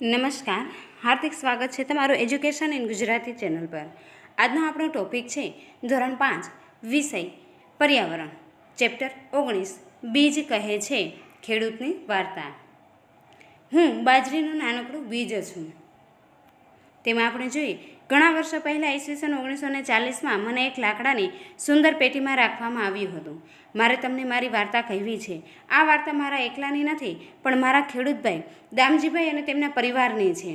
નમસ્કાર, હાર્દિક સ્વાગત છે તમારું એજ્યુકેશન ઇન ગુજરાતી ચેનલ પર। આજનો આપણો ટોપિક છે ધોરણ 5 વિષય પર્યાવરણ, ચેપ્ટર 19 બીજ કહે છે ખેડૂતની વાર્તા। હું બાજરીનું નાનકડું બીજ છું। તેમાં આપણે જોઈએ ઘણા વર્ષો પહેલાં ઈસવીસન 1940માં મને એક લાકડાની સુંદર પેટીમાં રાખવામાં આવ્યું હતું। મારે તમને મારી વાર્તા કહેવી છે। આ વાર્તા મારા એકલાની નથી, પણ મારા ખેડૂતભાઈ દામજીભાઈ અને તેમના પરિવારની છે।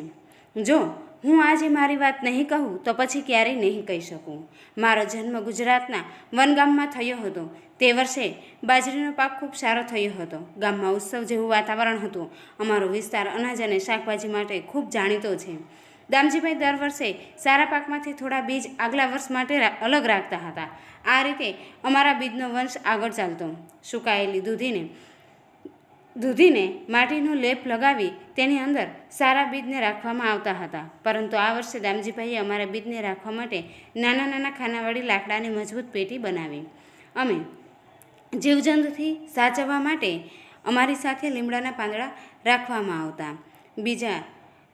જો હું આજે મારી વાત નહીં કહું તો પછી ક્યારેય નહીં કહી શકું। મારો જન્મ ગુજરાતના વનગામમાં થયો હતો। તે વર્ષે બાજરીનો પાક ખૂબ સારો થયો હતો। ગામમાં ઉત્સવ જેવું વાતાવરણ હતું। અમારો વિસ્તાર અનાજ અને શાકભાજી માટે ખૂબ જાણીતો છે। દામજીભાઈ દર વર્ષે સારા પાકમાંથી થોડા બીજ આગલા વર્ષ માટે અલગ રાખતા હતા। આ રીતે અમારા બીજનો વંશ આગળ ચાલતો। સુકાયેલી દૂધીને માટીનો લેપ લગાવી તેની અંદર સારા બીજને રાખવામાં આવતા હતા। પરંતુ આ વર્ષે દામજીભાઈએ અમારા બીજને રાખવા માટે નાના નાના ખાનાવાળી લાકડાની મજબૂત પેટી બનાવી। અમે જીવજંતુથી સાચવવા માટે અમારી સાથે લીમડાના પાંદડા રાખવામાં આવતા।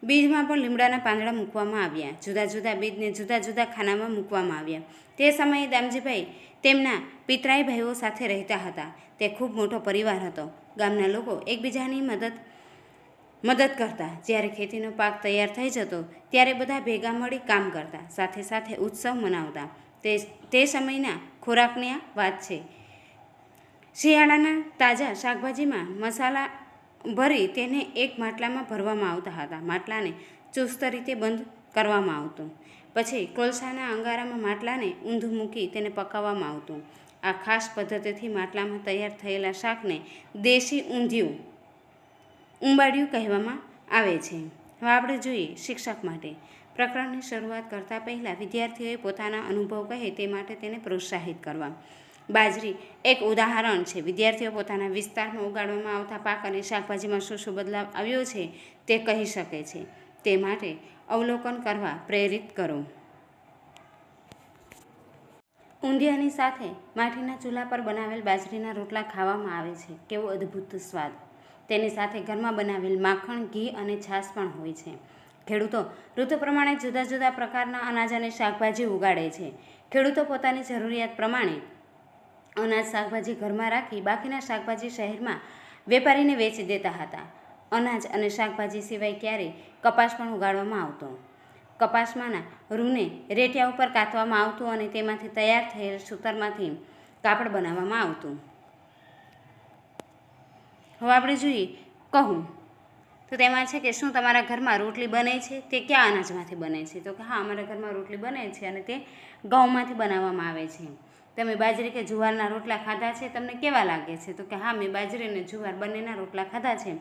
બીજમાં પણ લીમડાના પાંદડા મૂકવામાં આવ્યા। જુદા જુદા બીજને જુદા જુદા ખાનામાં મૂકવામાં આવ્યા। તે સમયે દામજીભાઈ તેમના પિતરાઈ ભાઈઓ સાથે રહેતા હતા। તે ખૂબ મોટો પરિવાર હતો। ગામના લોકો એકબીજાની મદદ કરતા। જ્યારે ખેતીનો પાક તૈયાર થઈ જતો ત્યારે બધા ભેગા મળી કામ કરતા, સાથે સાથે ઉત્સવ મનાવતા। તે સમયના ખોરાકની આ વાત છે। શિયાળાના તાજા શાકભાજીમાં મસાલા ભરી તેને એક માટલામાં ભરવામાં આવતા હતા। માટલાને ચુસ્ત રીતે બંધ કરવામાં આવતું। પછી કોલસાના અંગારામાં માટલાને ઊંધું મૂકી તેને પકાવવામાં આવતું। આ ખાસ પદ્ધતિથી માટલામાં તૈયાર થયેલા શાકને દેશી ઉંબાડિયું કહેવામાં આવે છે। હવે આપણે જોઈએ શિક્ષક માટે। પ્રકરણની શરૂઆત કરતાં પહેલાં વિદ્યાર્થીઓએ પોતાના અનુભવ કહે તે માટે તેને પ્રોત્સાહિત કરવા। બાજરી એક ઉદાહરણ છે। વિદ્યાર્થીઓ પોતાના વિસ્તારમાં ઉગાડવામાં આવતા પાક અને શાકભાજીમાં શું શું બદલાવ આવ્યો છે તે કહી શકે છે। તે માટે અવલોકન કરવા પ્રેરિત કરો। ઊંધિયાની સાથે માટીના ચૂલા પર બનાવેલ બાજરીના રોટલા ખાવામાં આવે છે। કેવો અદ્ભુત સ્વાદ! તેની સાથે ઘરમાં બનાવેલ માખણ, ઘી અને છાશ પણ હોય છે। ખેડૂતો ઋતુ પ્રમાણે જુદા જુદા પ્રકારના અનાજ અને શાકભાજી ઉગાડે છે। ખેડૂતો પોતાની જરૂરિયાત પ્રમાણે અનાજ શાકભાજી ઘરમાં રાખી બાકીના શાકભાજી શહેરમાં વેપારીને વેચી દેતા હતા। અનાજ અને શાકભાજી સિવાય ક્યારેય કપાસ પણ ઉગાડવામાં આવતો। કપાસમાંના રૂને રેટિયા ઉપર કાતવામાં આવતું અને તેમાંથી તૈયાર થયેલ સૂતરમાંથી કાપડ બનાવવામાં આવતું। હવે આપણે જોઈએ કહું તો તેમાં છે કે શું તમારા ઘરમાં રોટલી બને છે તે કયા અનાજમાંથી બને છે? તો કે હા, અમારા ઘરમાં રોટલી બને છે અને તે ઘઉંમાંથી બનાવવામાં આવે છે। તમે બાજરી કે જુવારના રોટલા ખાધા છે? તમને કેવા લાગે છે? તો કે હા, મેં બાજરી અને જુવાર બંનેના રોટલા ખાધા છે।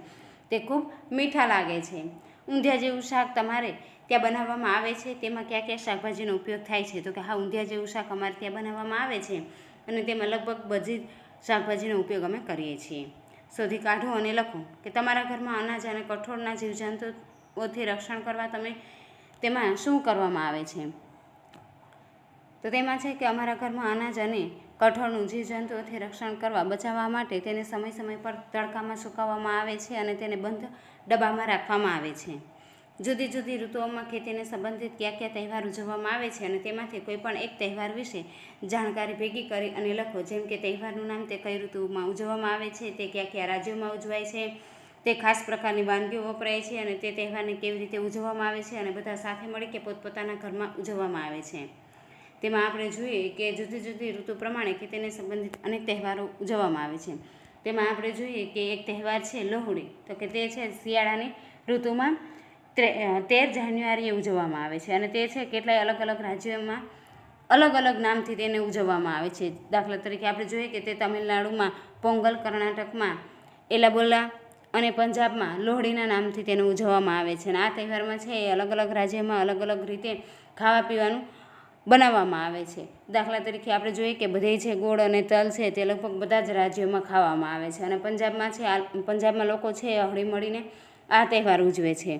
તે ખૂબ મીઠા લાગે છે। ઊંધિયા જેવું શાક તમારે ત્યાં બનાવવામાં આવે છે? તેમાં કયા કયા શાકભાજીનો ઉપયોગ થાય છે? તો કે હા, ઊંધિયા જેવું શાક અમારે ત્યાં બનાવવામાં આવે છે અને તેમાં લગભગ બધી શાકભાજીનો ઉપયોગ અમે કરીએ છીએ। શોધી કાઢો અને લખો કે તમારા ઘરમાં અનાજ અને કઠોળના જીવજંતુઓથી રક્ષણ કરવા તેમાં શું કરવામાં આવે છે? તો તેમાં છે કે અમારા ઘરમાં અનાજ અને કઠોળનું જીવજંતુઓથી રક્ષણ કરવા બચાવવા માટે તેને સમય સમય પર તડકામાં સુકાવવામાં આવે છે અને તેને બંધ ડબ્બામાં રાખવામાં આવે છે। જુદી જુદી ઋતુઓમાં ખેતીને સંબંધિત કયા કયા તહેવાર ઉજવવામાં આવે છે અને તેમાંથી કોઈ પણ એક તહેવાર વિશે જાણકારી ભેગી કરી અને લખો। જેમ કે તહેવારનું નામ, તે કઈ ઋતુમાં ઉજવવામાં આવે છે, તે કયા કયા રાજ્યોમાં ઉજવાય છે, તે ખાસ પ્રકારની વાનગીઓ વપરાય છે અને તે તહેવારને કેવી રીતે ઉજવવામાં આવે છે અને બધા સાથે મળી કે પોતપોતાના ઘરમાં ઉજવવામાં આવે છે। તેમાં આપણે જોઈએ કે જુદી જુદી ઋતુ પ્રમાણે ખેતીને સંબંધિત અનેક તહેવારો ઉજવવામાં આવે છે। તેમાં આપણે જોઈએ કે એક તહેવાર છે લોહડી। તો કે તે છે શિયાળાની ઋતુમાં 13 જાન્યુઆરીએ ઉજવવામાં આવે છે અને તે છે કેટલાય અલગ અલગ રાજ્યોમાં અલગ અલગ નામથી તેને ઉજવવામાં આવે છે। દાખલા તરીકે આપણે જોઈએ કે તે તમિલનાડુમાં પોંગલ, કર્ણાટકમાં એલાબોલા અને પંજાબમાં લોહડીના નામથી તેને ઉજવવામાં આવે છે। અને આ તહેવારમાં છે એ અલગ અલગ રાજ્યમાં અલગ અલગ રીતે ખાવા પીવાનું બનાવવામાં આવે છે। દાખલા તરીકે આપણે જોઈએ કે બધે છે ગોળ અને તલ છે તે લગભગ બધા જ રાજ્યોમાં ખાવામાં આવે છે અને પંજાબમાં લોકો છે એ હળી મળીને આ તહેવાર ઉજવે છે।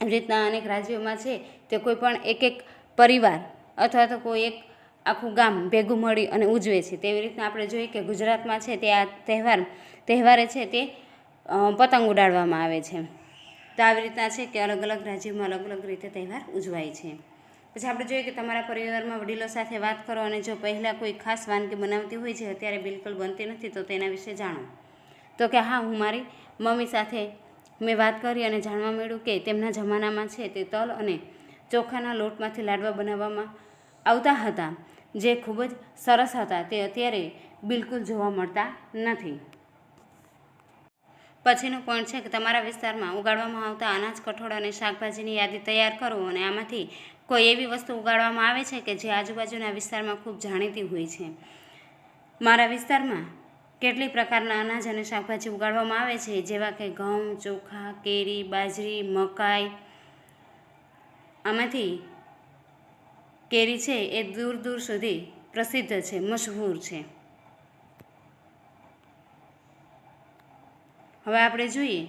એવી રીતના અનેક રાજ્યોમાં છે તે કોઈ પણ એક પરિવાર અથવા તો કોઈ એક આખું ગામ ભેગું મળી અને ઉજવે છે। તેવી રીતના આપણે જોઈએ કે ગુજરાતમાં છે તે આ તહેવારે છે તે પતંગ ઉડાડવામાં આવે છે। તો આવી રીતના છે કે અલગ અલગ રાજ્યોમાં અલગ અલગ રીતે તહેવાર ઉજવાય છે. પછી આપણે જોઈએ કે તમારા પરિવારમાં વડીલો સાથે વાત કરો અને જો પહેલાં કોઈ ખાસ વાનગી બનાવતી હોય છે અત્યારે બિલકુલ બનતી નથી તો તેના વિશે જાણો. તો કે હા, હું મારી મમ્મી સાથે મેં વાત કરી અને જાણવા મળ્યું કે તેમના જમાનામાં છે તે તલ અને ચોખાના લોટમાંથી લાડવા બનાવવામાં આવતા હતા, જે ખૂબ જ સરસ હતા. તે અત્યારે બિલકુલ જોવા મળતા નથી. પછીનો પોઈન્ટ છે કે તમારા વિસ્તારમાં ઉગાડવામાં આવતા અનાજ, કઠોળ અને શાકભાજીની યાદી તૈયાર કરો અને આમાંથી કોઈ એવી વસ્તુ ઉગાડવામાં આવે છે કે જે આજુબાજુના વિસ્તારમાં ખૂબ જાણીતી હોય છે. મારા વિસ્તારમાં કેટલી પ્રકારના અનાજ અને શાકભાજી ઉગાડવામાં આવે છે, જેવા કે ઘઉં, ચોખા, કેરી, બાજરી, મકાઈ. આમાંથી કેરી છે એ દૂર દૂર સુધી પ્રસિદ્ધ છે, મશહૂર છે. હવે આપણે જોઈએ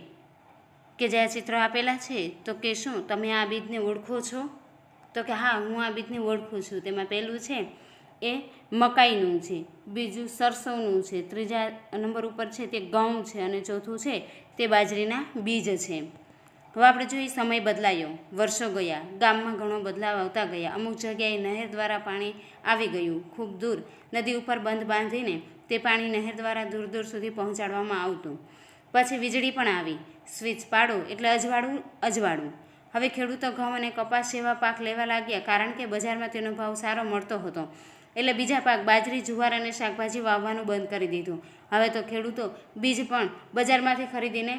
કે જે આ ચિત્રો આપેલા છે તો કે શું તમે આ બીજને ઓળખો છો? તો કે હા, હું આ બીજને ઓળખું છું. તેમાં પહેલું છે એ મકાઈનું છે, બીજું સરસવનું છે, ત્રીજા નંબર ઉપર છે તે ઘઉં છે અને ચોથું છે તે બાજરીના બીજ છે. હવે આપણે જોઈએ સમય બદલાયો, વર્ષો ગયા, ગામમાં ઘણો બદલાવ આવતા ગયા. અમુક જગ્યાએ નહેર દ્વારા પાણી આવી ગયું, ખૂબ દૂર નદી ઉપર બંધ બાંધીને તે પાણી નહેર દ્વારા દૂર દૂર સુધી પહોંચાડવામાં આવતું. પછી વીજળી પણ આવી, સ્વિચ પાડો એટલે અજવાળું. હવે ખેડૂતો ઘઉં અને કપાસ જેવા પાક લેવા લાગ્યા, કારણ કે બજારમાં તેનો ભાવ સારો મળતો હતો. એટલે બીજા પાક બાજરી, જુવાર અને શાકભાજી વાવવાનું બંધ કરી દીધું. હવે તો ખેડૂતો બીજ પણ બજારમાંથી ખરીદીને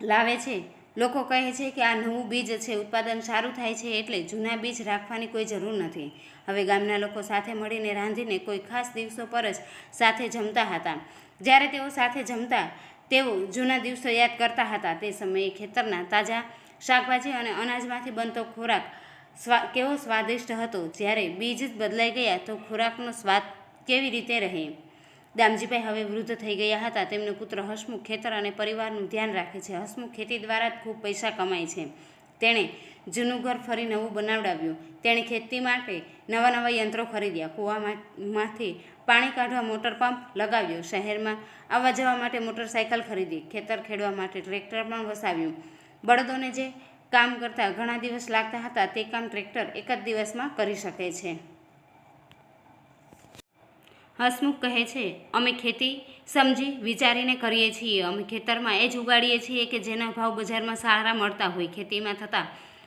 લાવે છે. લોકો કહે છે કે આ નવું બીજ છે, ઉત્પાદન સારું થાય છે, એટલે જૂના બીજ રાખવાની કોઈ જરૂર નથી. હવે ગામના લોકો સાથે મળીને રાંધીને કોઈ ખાસ દિવસો પર જ સાથે જમતા હતા. જ્યારે તેઓ સાથે જમતા તેઓ જૂના દિવસો યાદ કરતા હતા. તે સમયે ખેતરના તાજા શાકભાજી અને અનાજમાંથી બનતો ખોરાક કેવો સ્વાદિષ્ટ હતો. જ્યારે બીજ જ બદલાઈ ગયા તો ખોરાકનો સ્વાદ કેવી રીતે રહે? દામજીભાઈ હવે વૃદ્ધ થઈ ગયા હતા. તેમનો પુત્ર હસમુખ ખેતર અને પરિવારનું ધ્યાન રાખે છે. હસમુખ ખેતી દ્વારા જ ખૂબ પૈસા કમાય છે. તેણે જૂનું ઘર ફરી નવું બનાવડાવ્યું. તેણે ખેતી માટે નવા નવા યંત્રો ખરીદ્યા, કૂવામાંથી પાણી કાઢવા મોટર પંપ લગાવ્યો, શહેરમાં આવવા જવા માટે મોટરસાયકલ ખરીદી, ખેતર ખેડવા માટે ટ્રેક્ટર પણ વસાવ્યું. બળદોને જે કામ કરતા ઘણા દિવસ લાગતા હતા તે કામ ટ્રેક્ટર એક જ દિવસમાં કરી શકે છે. હસમુખ કહે છે, અમે ખેતી સમજી વિચારીને કરીએ છીએ. અમે ખેતરમાં એ જ ઉગાડીએ છીએ કે જેના ભાવ બજારમાં સારા મળતા હોય. ખેતીમાં થતા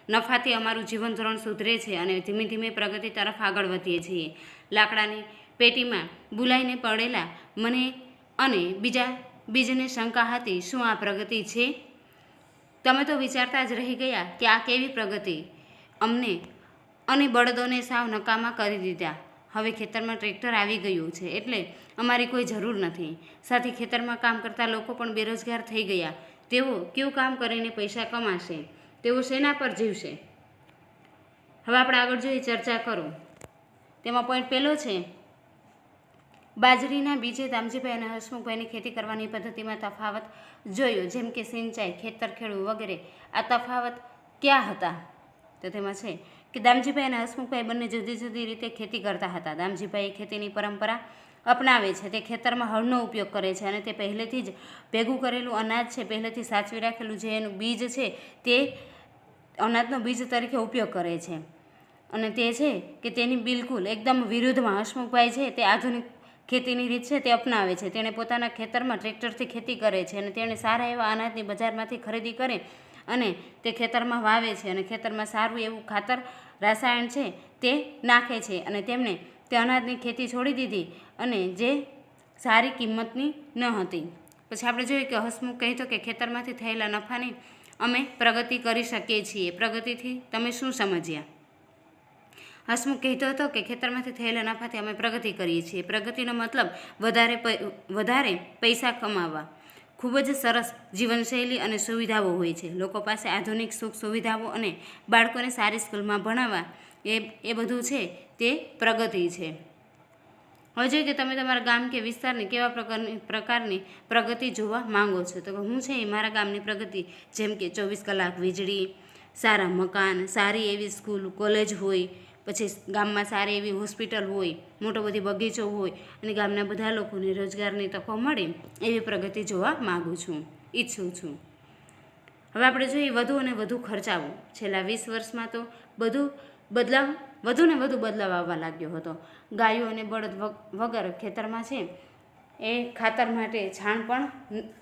નફાથી અમારું જીવન ધોરણ સુધરે છે અને ધીમે ધીમે પ્રગતિ તરફ આગળ વધીએ છીએ. લાકડાની પેટીમાં ભૂલાઈને પડેલા મને અને બીજને શંકા હતી, શું આ પ્રગતિ છે? તમે તો વિચારતા જ રહી ગયા કે આ કેવી પ્રગતિ? અમને અને બળદોને સાવ નકામા કરી દીધા. હવે ખેતરમાં ટ્રેક્ટર આવી ગયું છે એટલે અમારી કોઈ જરૂર નથી. સાથે ખેતરમાં કામ કરતા લોકો પણ બેરોજગાર થઈ ગયા. તેઓ કેવું કામ કરીને પૈસા કમાશે? તેઓ શેના પર જીવશે? હવે આપણે આગળ જોઈએ, ચર્ચા કરો. તેમાં પોઈન્ટ પહેલો છે, બાજરીના બીજે દામજીભાઈ અને હસમુખભાઈની ખેતી કરવાની પદ્ધતિમાં તફાવત જોયો, જેમ કે સિંચાઈ, ખેતર ખેડવું વગેરે. આ તફાવત ક્યાં હતા? તો તેમાં છે કે દામજીભાઈ અને હસમુખભાઈ બંને જુદી જુદી રીતે ખેતી કરતા હતા. દામજીભાઈ ખેતીની પરંપરા અપનાવે છે. તે ખેતરમાં હળનો ઉપયોગ કરે છે અને તે પહેલેથી જ ભેગું કરેલું અનાજ છે, પહેલેથી સાચવી રાખેલું જે એનું બીજ છે તે અનાજનો બીજ તરીકે ઉપયોગ કરે છે. અને તે છે કે તેની બિલકુલ એકદમ વિરુદ્ધમાં હસમુખભાઈ છે તે આધુનિક ખેતીની રીત છે તે અપનાવે છે. તેણે પોતાના ખેતરમાં ટ્રેક્ટરથી ખેતી કરે છે અને તેણે સારા એવા અનાજની બજારમાંથી ખરીદી કરે અને તે ખેતરમાં વાવે છે અને ખેતરમાં સારું એવું ખાતર, રસાયણ છે તે નાખે છે અને તેમણે તે અનાજની ખેતી છોડી દીધી અને જે સારી કિંમતની ન હતી. પછી આપણે જોઈએ કે હસમુખ કહેતો કે ખેતરમાંથી થયેલા નફાની અમે પ્રગતિ કરી શકીએ છીએ. પ્રગતિથી તમે શું સમજ્યા? હસમુખ કહેતો હતો કે ખેતરમાંથી થયેલા નફાથી અમે પ્રગતિ કરીએ છીએ. પ્રગતિનો મતલબ વધારે પૈસા કમાવા, ખૂબ જ સરસ જીવનશૈલી અને સુવિધાઓ હોય છે. લોકો પાસે આધુનિક સુખ સુવિધાઓ અને બાળકોને સારી સ્કૂલમાં ભણાવવા, એ બધું છે તે પ્રગતિ છે. હવે જોઈએ કે તમે તમારા ગામ કે વિસ્તારની કેવા પ્રકારની પ્રગતિ જોવા માંગો છો. તો હું છે મારા ગામની પ્રગતિ, જેમ કે 24 કલાક વીજળી, સારા મકાન, સારી એવી સ્કૂલ કોલેજ હોય, પછી ગામમાં સારી એવી હોસ્પિટલ હોય, મોટો બધી બગીચો હોય અને ગામના બધા લોકોને રોજગારની તકો મળે, એવી પ્રગતિ જોવા માગું છું, ઈચ્છું છું. હવે આપણે જોઈએ વધુ અને વધુ ખર્ચાવું. છેલ્લા 20 વર્ષમાં તો વધુ ને વધુ બદલાવ આવવા લાગ્યો હતો. ગાયો અને બળદ વગર ખેતરમાં છે એ ખાતર માટે છાણ પણ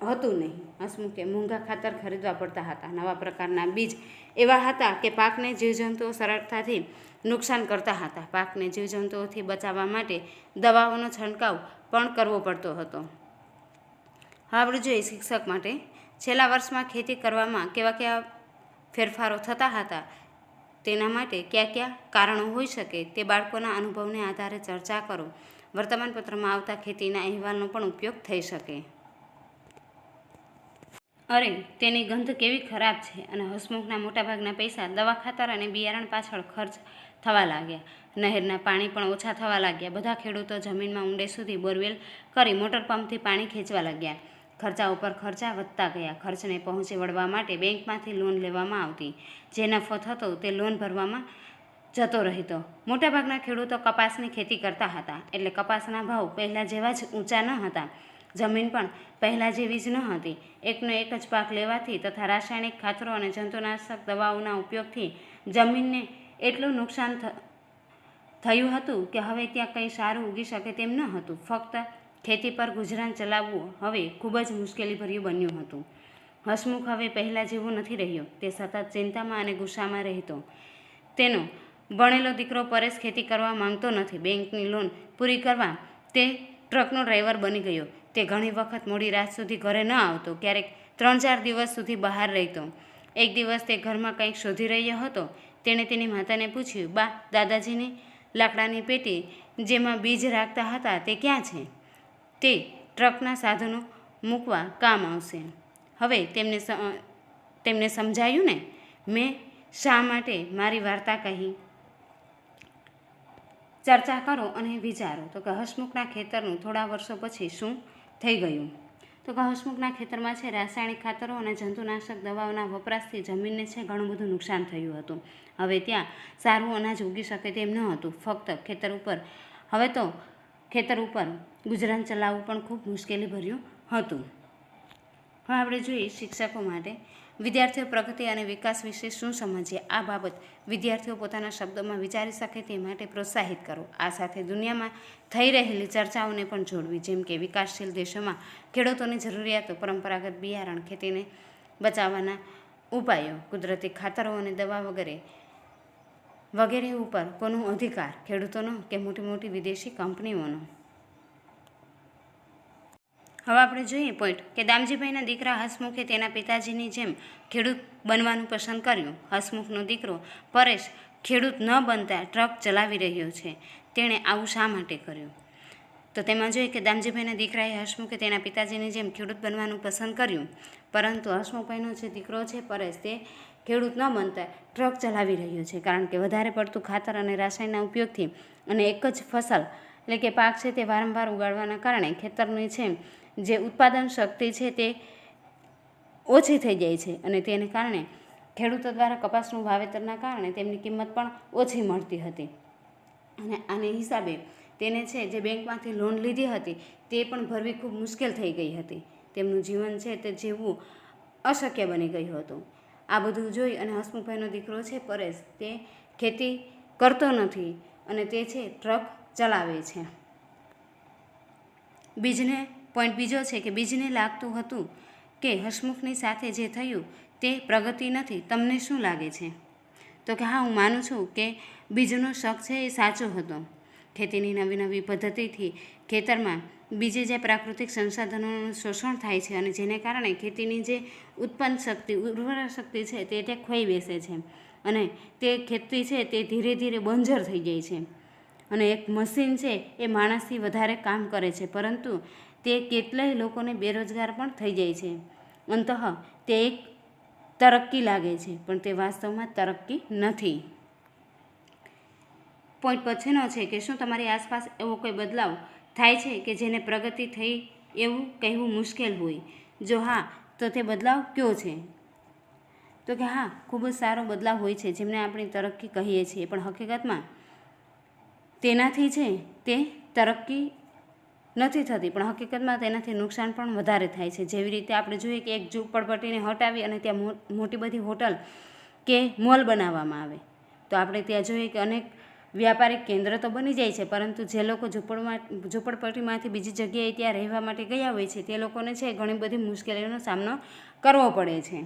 હતું નહીં. હસમુખે મોંઘા ખાતર ખરીદવા પડતા હતા. નવા પ્રકારના બીજ એવા હતા કે પાકને જીવજંતુઓ સરળતાથી નુકસાન કરતા હતા. પાકને જીવજંતુઓથી બચાવવા માટે દવાઓનો છંટકાવ પણ કરવો પડતો હતો. હવે આપણે જોઈએ શિક્ષક માટે. છેલ્લા વર્ષમાં ખેતી કરવામાં કેવા ફેરફારો થતા હતા, તેના માટે કયા કારણો હોઈ શકે તે બાળકોના અનુભવને આધારે ચર્ચા કરો. વર્તમાનપત્રમાં આવતા ખેતીના અહેવાલનો પણ ઉપયોગ થઈ શકે. અરે, તેની ગંધ કેવી ખરાબ છે. અને હસમુખના મોટાભાગના પૈસા દવા, ખાતર અને બિયારણ પાછળ ખર્ચ થવા લાગ્યા. નહેરના પાણી પણ ઓછા થવા લાગ્યા. બધા ખેડૂતો જમીનમાં ઊંડે સુધી બોરવેલ કરી મોટર પંપથી પાણી ખેંચવા લાગ્યા. ખર્ચા ઉપર ખર્ચા વધતા ગયા. ખર્ચને પહોંચી વળવા માટે બેંકમાંથી લોન લેવામાં આવતી. જે નફો થતો તે લોન ભરવામાં જતો રહેતો. મોટાભાગના ખેડૂતો કપાસની ખેતી કરતા હતા, એટલે કપાસના ભાવ પહેલાં જેવા જ ઊંચા ન હતા. જમીન પણ પહેલાં જેવી જ ન હતી. એકનો એક જ પાક લેવાથી તથા રાસાયણિક ખાતરો અને જંતુનાશક દવાઓના ઉપયોગથી જમીનને એટલું નુકસાન થયું હતું કે હવે ત્યાં કંઈ સારું ઉગી શકે તેમ ન હતું. ફક્ત ખેતી પર ગુજરાન ચલાવવું હવે ખૂબ જ મુશ્કેલીભર્યું બન્યું હતું. હસમુખ હવે પહેલાં જેવો નથી રહ્યો. તે સતત ચિંતામાં અને ગુસ્સામાં રહેતો. તેનો ભણેલો દીકરો પરેશ ખેતી કરવા માંગતો નથી. બેંકની લોન પૂરી કરવા તે ટ્રકનો ડ્રાઈવર બની ગયો. તે ઘણી વખત મોડી રાત સુધી ઘરે ન આવતો. ક્યારેક 3-4 દિવસ સુધી બહાર રહેતો. એક દિવસ તે ઘરમાં કંઈક શોધી રહ્યો હતો. તેણે તેની માતાને પૂછ્યું, બા, દાદાજીની લાકડાની પેટી જેમાં બીજ રાખતા હતા તે ક્યાં છે? તે ટ્રકના સાધનો મૂકવા કામ આવશે. હવે તેમને સમજાયું ને મેં શા માટે મારી વાર્તા કહી. ચર્ચા કરો અને વિચારો. તો કે હસમુખના ખેતરનું થોડા વર્ષો પછી શું થઈ ગયું? તો કે હસમુખના ખેતરમાં છે રાસાયણિક ખાતરો અને જંતુનાશક દવાઓના વપરાશથી જમીનને છે ઘણું બધું નુકસાન થયું હતું. હવે ત્યાં સારું અનાજ ઉગી શકે તેમ ન હતું. ફક્ત ખેતર ઉપર ગુજરાન ચલાવવું પણ ખૂબ મુશ્કેલીભર્યું હતું. હવે આપણે જોઈએ શિક્ષકો માટે. વિદ્યાર્થીઓ પ્રગતિ અને વિકાસ વિશે શું સમજીએ. આ બાબત વિદ્યાર્થીઓ પોતાના શબ્દોમાં વિચારી શકે તે માટે પ્રોત્સાહિત કરો. આ સાથે દુનિયામાં થઈ રહેલી ચર્ચાઓને પણ જોડવી, જેમ કે વિકાસશીલ દેશોમાં ખેડૂતોની જરૂરિયાતો, પરંપરાગત બિયારણ, ખેતીને બચાવવાના ઉપાયો, કુદરતી ખાતરો અને દવા વગેરે ઉપર કોનો અધિકાર, ખેડૂતોનો કે મોટી મોટી વિદેશી કંપનીઓનો? હવે આપણે જોઈએ પોઈન્ટ કે દામજીભાઈના દીકરા હસમુખે તેના પિતાજીની જેમ ખેડૂત બનવાનું પસંદ કર્યું. હસમુખનો દીકરો પરેશ ખેડૂત ન બનતા ટ્રક ચલાવી રહ્યો છે. તેણે આવું શા માટે કર્યું? તો તેમાં જોઈએ કે દામજીભાઈના દીકરાએ હસમુખે તેના પિતાજીની જેમ ખેડૂત બનવાનું પસંદ કર્યું, પરંતુ હસમુખભાઈનો જે દીકરો છે પરેશ, તે ખેડૂત ન બનતા ટ્રક ચલાવી રહ્યો છે. કારણ કે વધારે પડતું ખાતર અને રાસાયણના ઉપયોગથી અને એક જ ફસલ એટલે કે પાક છે તે વારંવાર ઉગાડવાના કારણે ખેતરની છે જે ઉત્પાદન શક્તિ છે તે ઓછી થઈ જાય છે. અને તેને કારણે ખેડૂતો દ્વારા કપાસનું વાવેતરના કારણે તેમની કિંમત પણ ઓછી મળતી હતી. અને આને હિસાબે તેને છે જે બેંકમાંથી લોન લીધી હતી તે પણ ભરવી ખૂબ મુશ્કેલ થઈ ગઈ હતી. તેમનું જીવન છે તે જીવવું અશક્ય બની ગયું હતું. આ બધું જોઈ અને હસમુખભાઈનો દીકરો છે પરેશ, તે ખેતી કરતો નથી અને તે છે ટ્રક ચલાવે છે. પોઈન્ટ બીજો છે કે બીજને લાગતું હતું કે હસમુખની સાથે જે થયું તે પ્રગતિ નથી. તમને શું લાગે છે? તો કે હા, હું માનું છું કે બીજનો શક છે એ સાચો હતો. ખેતીની નવી પદ્ધતિથી ખેતરમાં બીજે જે પ્રાકૃતિક સંસાધનોનું શોષણ થાય છે અને જેને કારણે ખેતીની જે ઉત્પન્ન શક્તિ, ઉર્વરા શક્તિ છે તે ખોઈ બેસે છે અને તે ખેતી છે તે ધીરે ધીરે બંજર થઈ જાય છે. અને એક મશીન છે એ માણસથી વધારે કામ કરે છે, પરંતુ તે કેટલાય લોકોને બેરોજગાર પણ થઈ જાય છે. અંતઃ તે એક તરક્કી લાગે છે, પણ તે વાસ્તવમાં તરક્કી નથી. પોઈન્ટ પછીનો છે કે શું તમારી આસપાસ એવો કોઈ બદલાવ થાય છે કે જેને પ્રગતિ થઈ એવું કહેવું મુશ્કેલ હોય? જો હા, તો તે બદલાવ કયો છે? તો કે હા, ખૂબ જ સારો બદલાવ હોય છે જેમને આપણે તરક્કી કહીએ છીએ, પણ હકીકતમાં તેનાથી છે તે તરક્કી નથી થતી, પણ હકીકતમાં તેનાથી નુકસાન પણ વધારે થાય છે. જેવી રીતે આપણે જોઈએ કે એક ઝૂંપડપટ્ટીને હટાવી અને ત્યાં મોટી બધી હોટલ કે મોલ બનાવવામાં આવે, તો આપણે ત્યાં જોઈએ કે અનેક વ્યાપારિક કેન્દ્ર તો બની જાય છે, પરંતુ જે લોકો ઝૂંપડપટ્ટીમાંથી બીજી જગ્યાએ ત્યાં રહેવા માટે ગયા હોય છે તે લોકોને છે ઘણી બધી મુશ્કેલીઓનો સામનો કરવો પડે છે.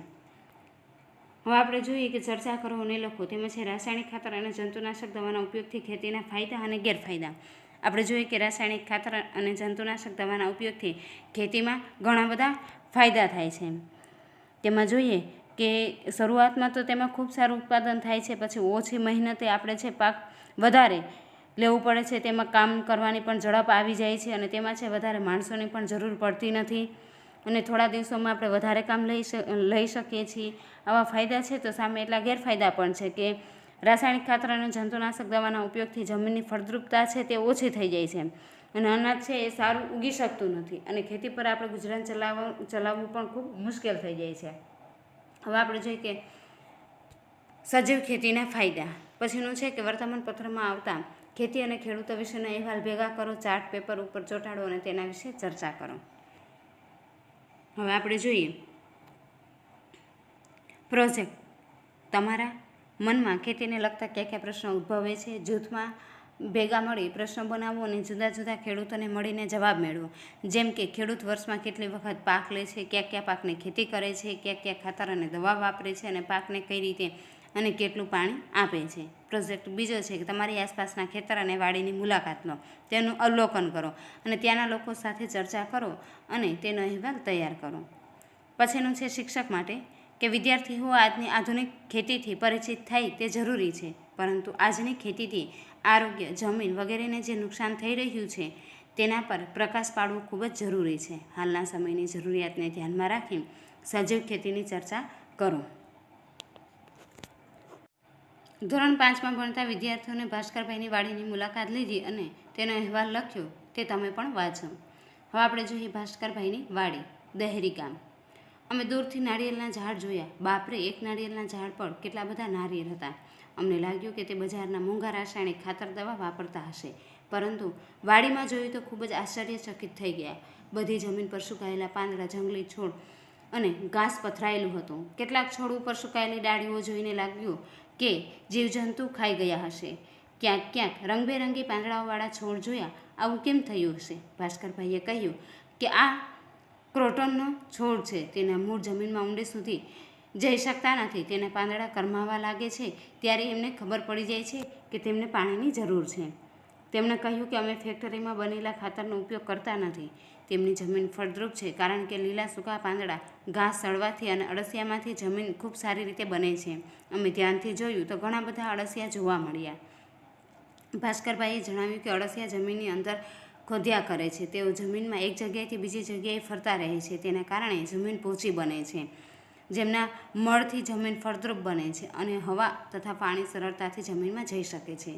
હવે આપણે જોઈએ કે ચર્ચા કરો અને લખો. તેમાં છે રાસાયણિક ખાતર અને જંતુનાશક દવાના ઉપયોગથી ખેતીના ફાયદા અને ગેરફાયદા. આપણે જોઈએ કે રાસાયણિક ખાતર અને જંતુનાશક દવાના ઉપયોગથી ખેતીમાં ઘણા બધા ફાયદા થાય છે. તેમાં જોઈએ કે શરૂઆતમાં તો તેમાં ખૂબ સારું ઉત્પાદન થાય છે, પછી ઓછી મહેનતે આપણે છે પાક વધારે લેવું પડે છે, તેમાં કામ કરવાની પણ ઝડપ આવી જાય છે અને તેમાં છે વધારે માણસોની પણ જરૂર પડતી નથી અને થોડા દિવસોમાં આપણે વધારે કામ લઈ શકીએ છીએ. આવા ફાયદા છે, તો સામે એટલા ગેરફાયદા પણ છે કે રાસાયણિક ખાતર અને જંતુનાશક દવાના ઉપયોગથી જમીનની ફળદ્રુપતા છે તે ઓછી થઈ જાય છે અને અનાજ છે એ સારું ઉગી શકતું નથી અને ખેતી પર આપણે ગુજરાન ચલાવવું પણ ખૂબ મુશ્કેલ થઈ જાય છે. હવે આપણે જોઈએ કે સજીવ ખેતીના ફાયદા. પછીનું છે કે વર્તમાનપત્રમાં આવતા ખેતી અને ખેડૂતો વિશેના અહેવાલ ભેગા કરો, ચાર્ટ પેપર ઉપર ચોંટાડો અને તેના વિશે ચર્ચા કરો. હવે આપણે જોઈએ પ્રોજેક્ટ. તમારા મનમાં ખેતીને લગતા કયા કયા પ્રશ્નો ઉદ્ભવે છે, જૂથમાં ભેગા મળી પ્રશ્નો બનાવો અને જુદા જુદા ખેડૂતોને મળીને જવાબ મેળવો. જેમ કે ખેડૂત વર્ષમાં કેટલી વખત પાક લે છે, કયા કયા પાકની ખેતી કરે છે, કયા કયા ખાતર અને દવા વાપરે છે અને પાકને કઈ રીતે અને કેટલું પાણી આપે છે. પ્રોજેક્ટ બીજો છે કે તમારી આસપાસના ખેતર અને વાડીની મુલાકાત લો, તેનું અવલોકન કરો અને ત્યાંના લોકો સાથે ચર્ચા કરો અને તેનો અહેવાલ તૈયાર કરો. પછીનું છે શિક્ષક માટે કે વિદ્યાર્થીઓ આજની આધુનિક ખેતીથી પરિચિત થાય તે જરૂરી છે, પરંતુ આજની ખેતીથી આરોગ્ય, જમીન વગેરેને જે નુકસાન થઈ રહ્યું છે તેના પર પ્રકાશ પાડવો ખૂબ જ જરૂરી છે. હાલના સમયની જરૂરિયાતને ધ્યાનમાં રાખી સજીવ ખેતીની ચર્ચા કરો. ધોરણ 5માં ભણતા વિદ્યાર્થીઓને ભાસ્કરભાઈની વાડીની મુલાકાત લીધી અને તેનો અહેવાલ લખ્યો, તે તમે પણ વાંચો. હવે આપણે જોઈએ ભાસ્કરભાઈની વાડી, દહેરી ગામ. અમે દૂરથી નાળિયેરના ઝાડ જોયા. બાપરે, એક નાળિયેરના ઝાડ પર કેટલા બધા નારિયેળ હતા. અમને લાગ્યું કે તે બજારના મોંઘા રાસાયણિક ખાતર દવા વાપરતા હશે, પરંતુ વાડીમાં જોયું તો ખૂબ જ આશ્ચર્યચકિત થઈ ગયા. બધી જમીન પર સુકાયેલા પાંદડા, જંગલી છોડ અને ઘાસ પથરાયેલું હતું. કેટલાક છોડ ઉપર સુકાયેલી ડાળીઓ જોઈને લાગ્યું કે જીવજંતુ ખાઈ ગયા હશે. ક્યાંક ક્યાંક રંગબેરંગી પાંદડાઓવાળા છોડ જોયા. આવું કેમ થયું હશે? ભાસ્કરભાઈએ કહ્યું કે આ ક્રોટનનો છોડ છે. તેના મૂળ જમીનમાં ઊંડે સુધી જઈ શકતા નથી. તેના પાંદડા કરમાવા લાગે છે ત્યારે એમને ખબર પડી જાય છે કે તેમને પાણીની જરૂર છે. તેમણે કહ્યું કે અમે ફેક્ટરીમાં બનેલા ખાતરનો ઉપયોગ કરતા નથી. તેમની જમીન ફળદ્રુપ છે કારણ કે લીલા સૂકા પાંદડા, ઘાસ સળવાથી અને અળસિયામાંથી જમીન ખૂબ સારી રીતે બને છે. અમે ધ્યાનથી જોયું તો ઘણા બધા અળસિયા જોવા મળ્યા. ભાસ્કરભાઈએ જણાવ્યું કે અળસિયા જમીનની અંદર ખોદ્યા કરે છે. તેઓ જમીનમાં એક જગ્યાએથી બીજી જગ્યાએ ફરતા રહે છે. તેના કારણે જમીન પોચી બને છે, જેમના મળથી જમીન ફળદ્રુપ બને છે અને હવા તથા પાણી સરળતાથી જમીનમાં જઈ શકે છે.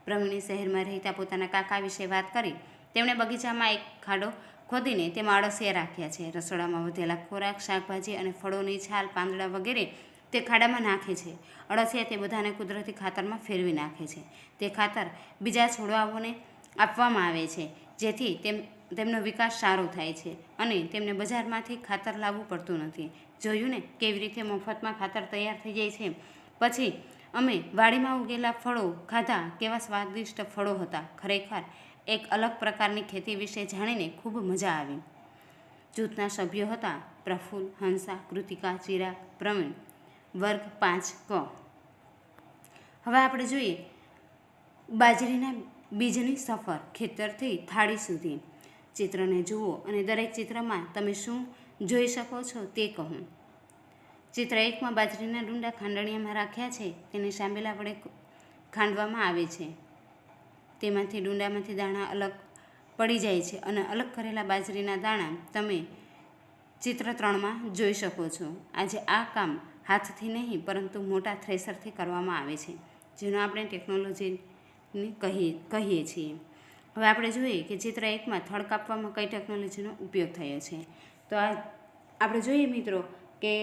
પ્રવીણે શહેરમાં રહેતા પોતાના કાકા વિશે વાત કરી. તેમણે બગીચામાં એક ખાડો ખોદીને તેમાં અળસિયા રાખ્યા છે. રસોડામાં વધેલા ખોરાક, શાકભાજી અને ફળોની છાલ, પાંદડા વગેરે તે ખાડામાં નાખે છે. અળસિયા તે બધાને કુદરતી ખાતરમાં ફેરવી નાખે છે. તે ખાતર બીજા છોડવાઓને આપવામાં આવે છે, જેથી તેમનો વિકાસ સારો થાય છે અને તેમને બજારમાંથી ખાતર લાવવું પડતું નથી. જોયું ને કેવી રીતે મફતમાં ખાતર તૈયાર થઈ જાય છે. પછી અમે વાડીમાં ઉગેલા ફળો ખાધા. કેવા સ્વાદિષ્ટ ફળો હતા. ખરેખર એક અલગ પ્રકારની ખેતી વિશે જાણીને ખૂબ મજા આવી. જૂથના સભ્યો હતા પ્રફુલ્લ, હંસા, કૃતિકા, ચિરાગ, પ્રવીણ. વર્ગ 5 ક. હવે આપણે જોઈએ બાજરીના બીજની સફર, ખેતરથી થાળી સુધી. ચિત્રને જુઓ અને દરેક ચિત્રમાં તમે શું જોઈ શકો છો તે કહો. ચિત્ર 1માં બાજરીના ડુંડા ખાંડણીયામાં રાખ્યા છે. તેને સાંભેલા વડે ખાંડવામાં આવે છે. તેમાંથી ડુંડામાંથી દાણા અલગ પડી જાય છે અને અલગ કરેલા બાજરીના દાણા તમે ચિત્ર 3માં જોઈ શકો છો. આજે આ કામ હાથથી નહીં પરંતુ મોટા થ્રેશરથી કરવામાં આવે છે, જેનો આપણે ટેકનોલોજીને કહીએ છીએ. હવે આપણે જોઈએ કે ચિત્ર 1માં થડ કાપવામાં કઈ ટેકનોલોજીનો ઉપયોગ થયો છે. તો આ આપણે જોઈએ મિત્રો કે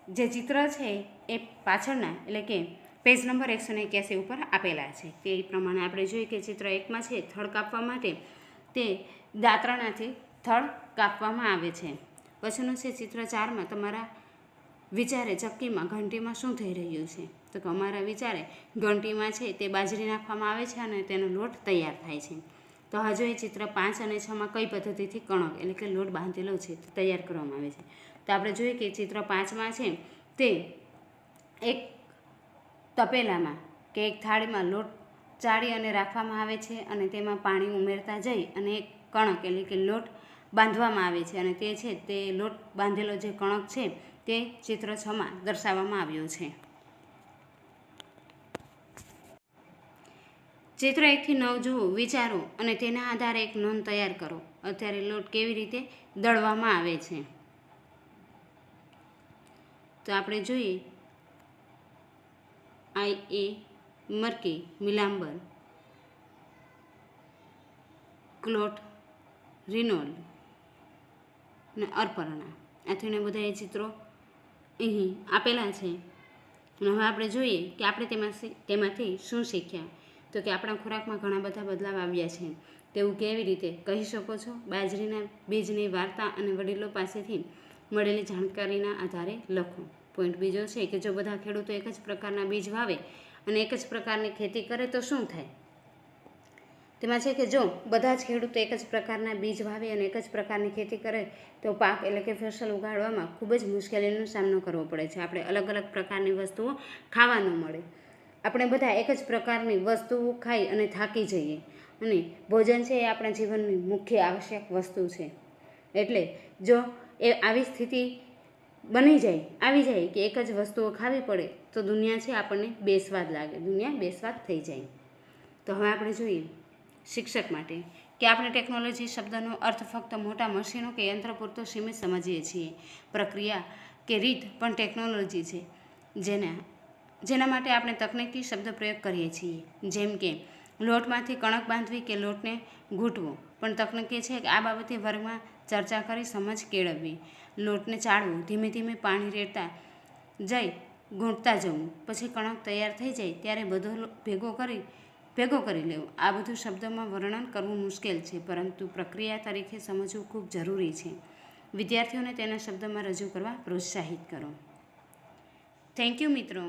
જે ચિત્ર છે એ પાછળના એટલે કે પેજ નંબર 181 ઉપર આપેલા છે. તે પ્રમાણે આપણે જોઈએ કે ચિત્ર 1માં છે થડ કાપવા માટે તે દાંતરડાથી થડ કાપવામાં આવે છે. પછીનું છે ચિત્ર 4માં તમારા વિચારે ચક્કીમાં ઘંટીમાં શું થઈ રહ્યું છે? તો કે અમારા વિચારે ઘંટીમાં છે તે બાજરી નાખવામાં આવે છે અને તેનો લોટ તૈયાર થાય છે. તો હજુ એ ચિત્ર 5 અને 6માં કઈ પદ્ધતિથી કણક એટલે કે લોટ બાંધેલો છે તે તૈયાર કરવામાં આવે છે? તો આપણે જોઈએ કે ચિત્ર 5માં છે તે એક તપેલામાં કે એક થાળીમાં લોટ ચાળી અને રાખવામાં આવે છે અને તેમાં પાણી ઉમેરતા જઈ અને એક કણક એટલે કે લોટ બાંધવામાં આવે છે અને તે છે તે લોટ બાંધેલો જે કણક છે તે ચિત્ર 6માં દર્શાવવામાં આવ્યો છે. ચિત્ર 1થી 9 જુઓ, વિચારો અને તેના આધારે એક નોંધ તૈયાર કરો. અત્યારે લોટ કેવી રીતે દળવામાં આવે છે? તો આપણે જોઈએ IA, મરકી, મિલાંબર, ક્લોટ, રિનોલ્ડ અને અર્પરણા. આથી બધા એ ચિત્રો અહીં આપેલા છે. અને હવે આપણે જોઈએ કે આપણે તેમાંથી શું શીખ્યા. તો કે આપણા ખોરાકમાં ઘણા બધા બદલાવ આવ્યા છે. તેવું કેવી રીતે કહી શકો છો? બાજરીના બીજની વાર્તા અને વડીલો પાસેથી મળેલી જાણકારીના આધારે લખો. પોઈન્ટ બીજો છે કે જો બધા ખેડૂતો એક જ પ્રકારના બીજ વાવે અને એક જ પ્રકારની ખેતી કરે તો શું થાય? તેમાં છે કે જો બધા જ ખેડૂતો એક જ પ્રકારના બીજ વાવે અને એક જ પ્રકારની ખેતી કરે તો પાક એટલે કે ફસલ ઉગાડવામાં ખૂબ જ મુશ્કેલીનો સામનો કરવો પડે છે. આપણે અલગ અલગ પ્રકારની વસ્તુઓ ખાવા ન મળે. આપણે બધા એક જ પ્રકારની વસ્તુઓ ખાઈ અને થાકી જઈએ અને ભોજન છે એ આપણા જીવનની મુખ્ય આવશ્યક વસ્તુ છે. એટલે જો એ આવી સ્થિતિ આવી જાય કે એક જ વસ્તુઓ ખાવી પડે તો દુનિયા છે આપણને બેસ્વાદ લાગે, દુનિયા બેસ્વાદ થઈ જાય. તો હવે આપણે જોઈએ શિક્ષક માટે કે આપણે ટેકનોલોજી શબ્દનો અર્થ ફક્ત મોટા મશીનો કે યંત્ર પૂરતો સીમિત સમજીએ છીએ. પ્રક્રિયા કે રીત પણ ટેકનોલોજી છે જેના માટે આપણે તકનીકી શબ્દ પ્રયોગ કરીએ છીએ. જેમ કે લોટમાંથી કણક બાંધવી કે લોટને ઘૂંટવો પણ તકનીકી છે કે આ બાબતે વર્ગમાં ચર્ચા કરી સમજ કેળવવી. લોટને ચાળવું, ધીમે ધીમે પાણી રેડતા જઈ ઘૂંટતા જવું, પછી કણક તૈયાર થઈ જાય ત્યારે બધો ભેગો કરી લેવો. આ બધું શબ્દોમાં વર્ણન કરવું મુશ્કેલ છે પરંતુ પ્રક્રિયા તરીકે સમજવું ખૂબ જરૂરી છે. વિદ્યાર્થીઓને તેના શબ્દોમાં રજૂ કરવા પ્રોત્સાહિત કરો. થેન્ક યુ મિત્રો.